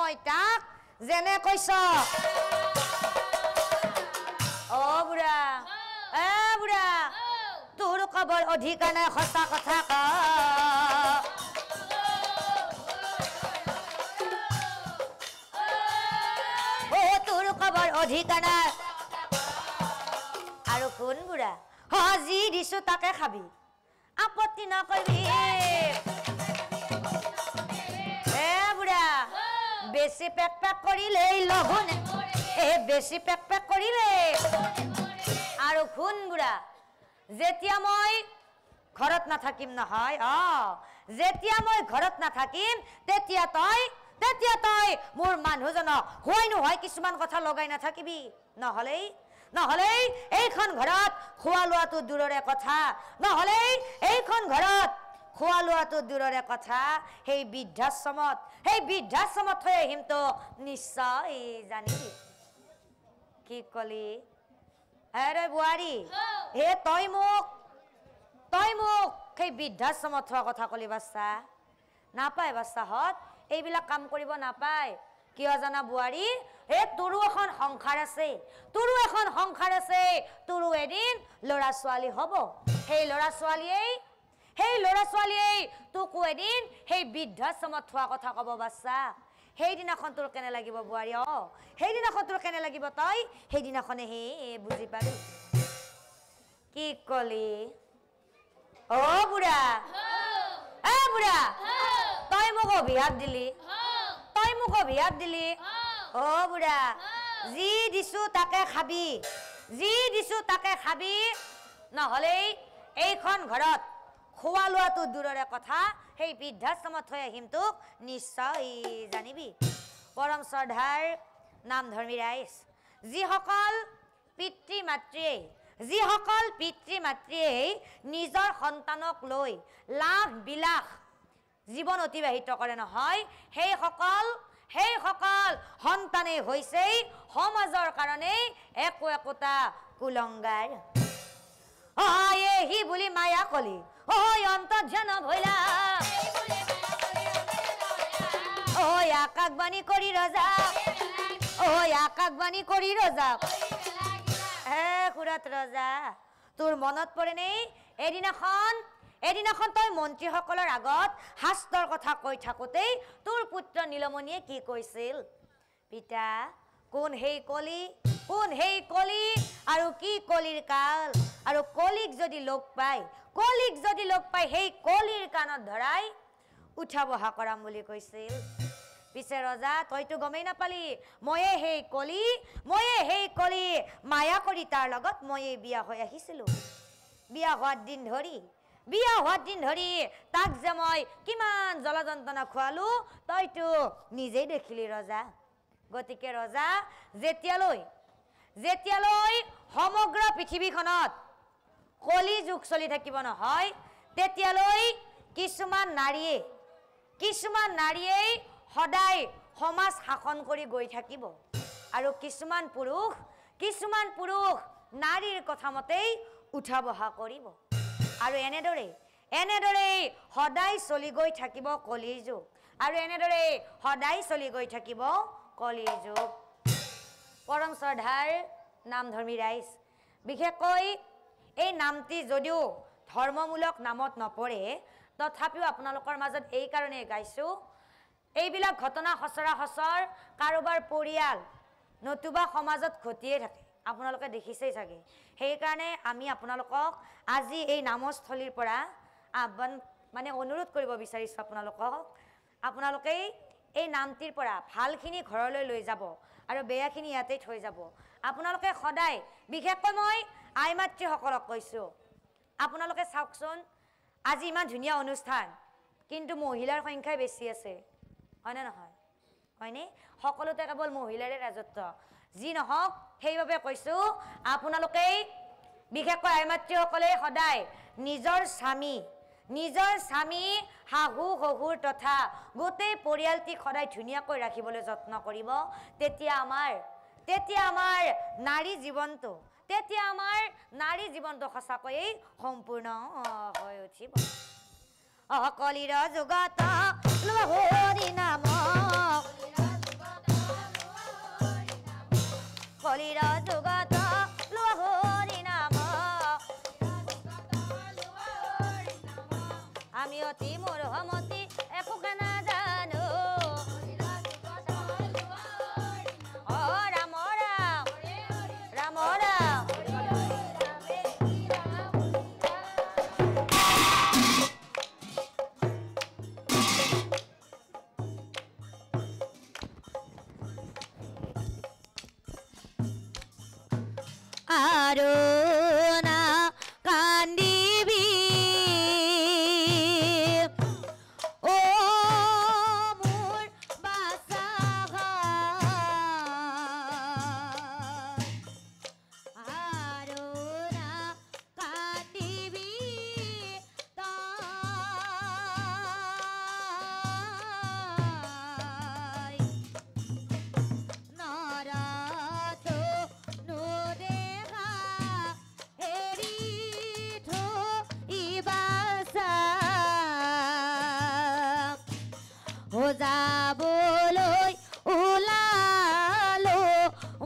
মই তাক যেনে কৈছ অ বুঢ়া বুঢ়া তোৰ কবৰ অধিকাৰ নাই সঁচা কথা ক তোৰ কবৰ অধিকাৰ নাই আৰু কোন বুঢ়া যি দিছো তাকে খাবি আপত্তি নকৰিবি বুঢ়া বেছি পেক পেক কৰিলে লঘোনে বেছি পেক পেক কৰিলে আৰু কোন বুঢ়া যেতিয়া মই ঘৰত নাথাকিম নহয় যেতিয়া মই ঘৰত নাথাকিম তেতিয়া তই মোৰ মানুহজনক হয় নহয় কিছুমান কথা লগাই নাথাকিবি নহলে এইখন ঘৰত খোৱা লোৱাটো দূৰৰে কথা নহলে এইখন ঘৰত খোৱা লোৱাটো দূৰৰে কথা সেই বৃদ্ধাশ্ৰমত থৈ আহিম তো নিশ্চয় জানিবি কি কলি ৰে বুৱাৰী হে তই মোক সেই বৃদ্ধাশ্ৰমত থোৱা কথা কলি বাচ্চা নাপায় বাচ্চাহঁত এইবিলাক কাম কৰিব নাপায় কিয় জানা বুৱাৰী তোৰো এখন সংসাৰ আছে তোৰো এদিন ল'ৰা ছোৱালী হ'ব সেই ল'ৰা ছোৱালীয়ে তোকো এদিন সেই বৃদ্ধাশ্ৰমত থোৱা কথা ক'ব বাচ্চা সেইদিনাখন তোৰ কেনে লাগিব বুৱাৰী সেইদিনাখন তোৰ কেনে লাগিব তই সেইদিনাখনে বুজি পাবি কি কলি বুঢ়া তই মোক অভিশাপ দিলি বুঢ়া যি দিছো তাকে খাবি নহলে এইখন ঘৰত খোৱা লোৱাটো দূৰৰে কথা সেই বৃদ্ধাশ্ৰমত থৈ আহিম তোক নিশ্চয় জানিবি পৰম শ্ৰদ্ধাৰ নামধৰ্মী ৰাইজ যিসকল পিতৃ মাতৃয়ে নিজৰ সন্তানক লৈ লাভ বিলাস জীৱন অতিবাহিত কৰে নহয় সেই সকল সন্তানে হৈছে সমাজৰ কাৰণে একোটা কুলংগাৰ হি বুলি মায়া কলি অন্তৰ্ধান ভৈলা আকাশবাণী কৰি ৰজা খুৰাত ৰজা তোৰ মনত পৰে নেই এদিনাখন তই মন্ত্ৰীসকলৰ আগত শাস্ত্ৰৰ কথা কৈ থাকোতেই তোৰ পুত্ৰ নীলমণিয়ে কি কৈছিল পিতা কোন সেই কলি আৰু কি কলিৰ কাল আৰু কলিক যদি লগ পাই সেই কলিৰ কাণত ধৰাই উঠা বহা কৰাম বুলি কৈছিল পিছে ৰজা তইতো গমেই নাপালি ময়ে সেই কলি মায়া কৰি তাৰ লগত ময়ে বিয়া হৈ আহিছিলো বিয়া হোৱাৰ দিন ধৰি তাক যে মই কিমান জলযন্ত্ৰণা খুৱালো তইতো নিজেই দেখিলি ৰজা গতিকে ৰজা যেতিয়ালৈ সমগ্ৰ পৃথিৱীখনত কলি যুগ চলি থাকিব নহয় তেতিয়ালৈ কিছুমান নাৰীয়ে সদায় সমাজ শাসন কৰি গৈ থাকিব আৰু কিছুমান পুৰুষ নাৰীৰ কথা মতেই উঠা বহা কৰিব আৰু এনেদৰে সদায় চলি গৈ থাকিব কলিৰ যুগ পৰম শ্ৰদ্ধাৰ নামধৰ্মী ৰাইজ বিশেষকৈ এই নামটি যদিও ধৰ্মমূলক নামত নপৰে তথাপিও আপোনালোকৰ মাজত এই কাৰণে গাইছো এইবিলাক ঘটনা সচৰাসচৰ কাৰোবাৰ পৰিয়াল নতুবা সমাজত ঘটিয়ে থাকে আপোনালোকে দেখিছেই চাগে সেইকাৰণে আমি আপোনালোকক আজি এই নামস্থলীৰ পৰা আহ্বান অনুৰোধ কৰিব বিচাৰিছো আপোনালোকে এই নামটিৰ পৰা ভালখিনি ঘৰলৈ লৈ যাব আৰু বেয়াখিনি ইয়াতে থৈ যাব আপোনালোকে সদায় বিশেষকৈ মই আই মাতৃসকলক কৈছো আপোনালোকে চাওকচোন আজি ইমান ধুনীয়া অনুষ্ঠান কিন্তু মহিলাৰ সংখ্যাই বেছি আছে হয়নে নহয় হয়নে সকলোতে কেৱল মহিলাৰে ৰাজত্ব যি নহওক সেইভাবে কৈছো আপোনালোকে বিশেষকৈ আই মাতৃসকলে সদায় নিজৰ স্বামী শাহু শহুৰ তথা গোটেই পৰিয়ালটি সদায় ধুনীয়াকৈ ৰাখিবলৈ যত্ন কৰিব তেতিয়া আমাৰ নাৰী জীৱনটো সঁচাকৈয়ে সম্পূৰ্ণ হৈ উঠিব অকলিৰ যুগত হৰি নাম কলিৰ যুগত লোৱা হৰি নাম আমি অতি মৰমতি একোকে নাজানো অ ৰাম ৰাম ৰাম ৰাম আৰু না কান্দিবি ও মোৰ বাছা আৰু না কান্দিবি তই নৰাথো নোদেখা এৰি থৈ বাছা ও যাবলৈ ওলালো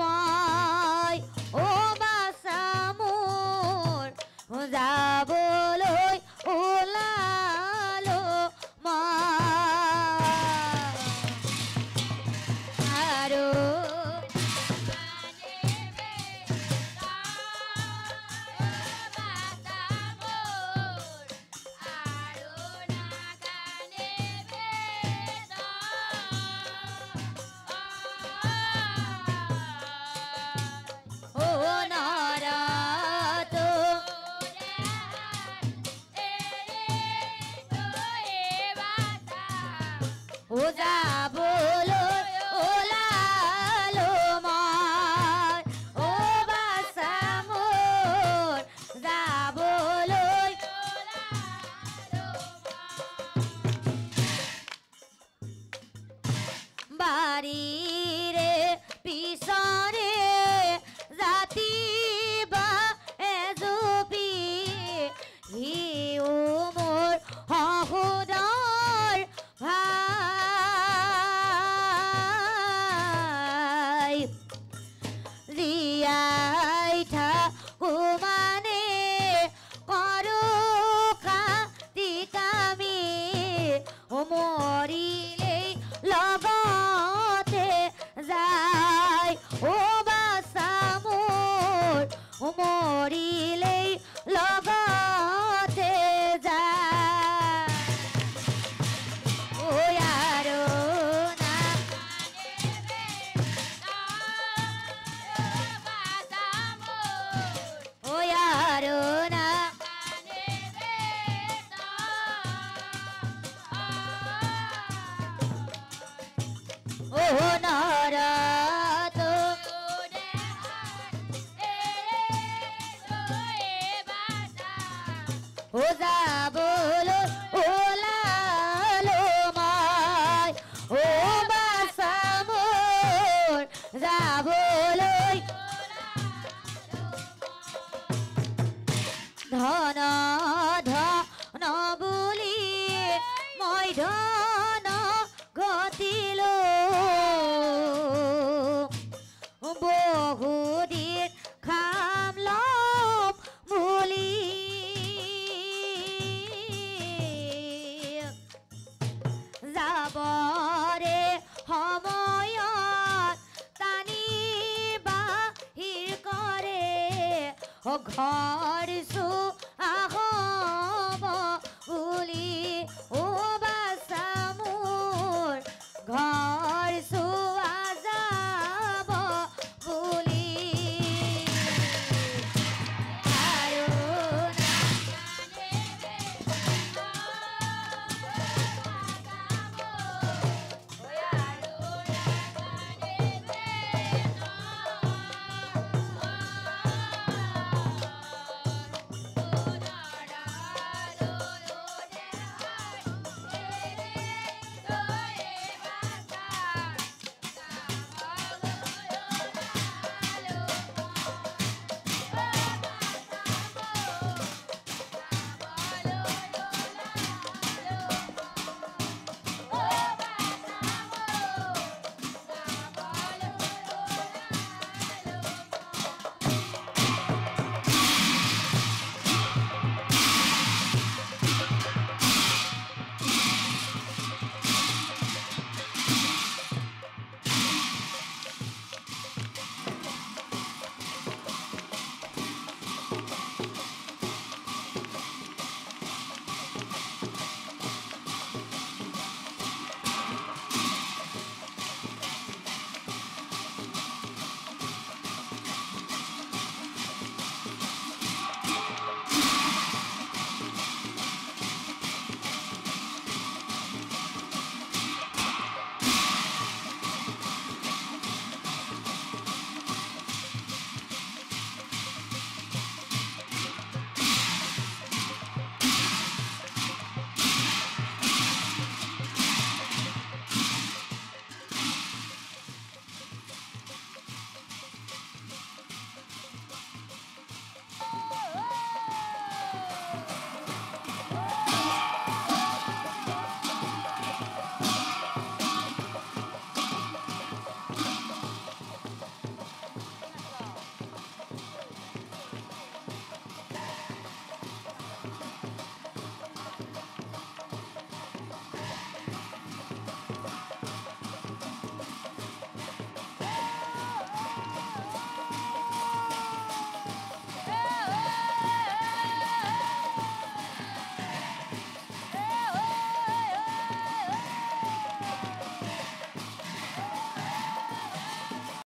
মই ও বাছা মোৰ যাবলৈ ওলালো মই আৰু ও নৰাতো ও যাবলৈ ওলালো মই ও বাছা মোৰ যাবলৈ বাৰীৰে পিছৰে জাতি বা এজুপি হিও মোৰ সহুদৰ ভাই জীয়াই থাকো মানে কৰো কাটি কামি মৰিলেই লগতে যায় ও বাছা মোৰ মৰিলেই লগতে যায় ঐ আৰু না ঐ আৰু না ও নৰাতো ও যাবলৈ ওলালো মই ও বাছা মোৰ যাবলৈ ধন ধন বুলি মই ধন ঘটিলো বহুদিন খাম লম বুলি যাবৰে সময়ত টানি বাহিৰ কৰে ঘৰ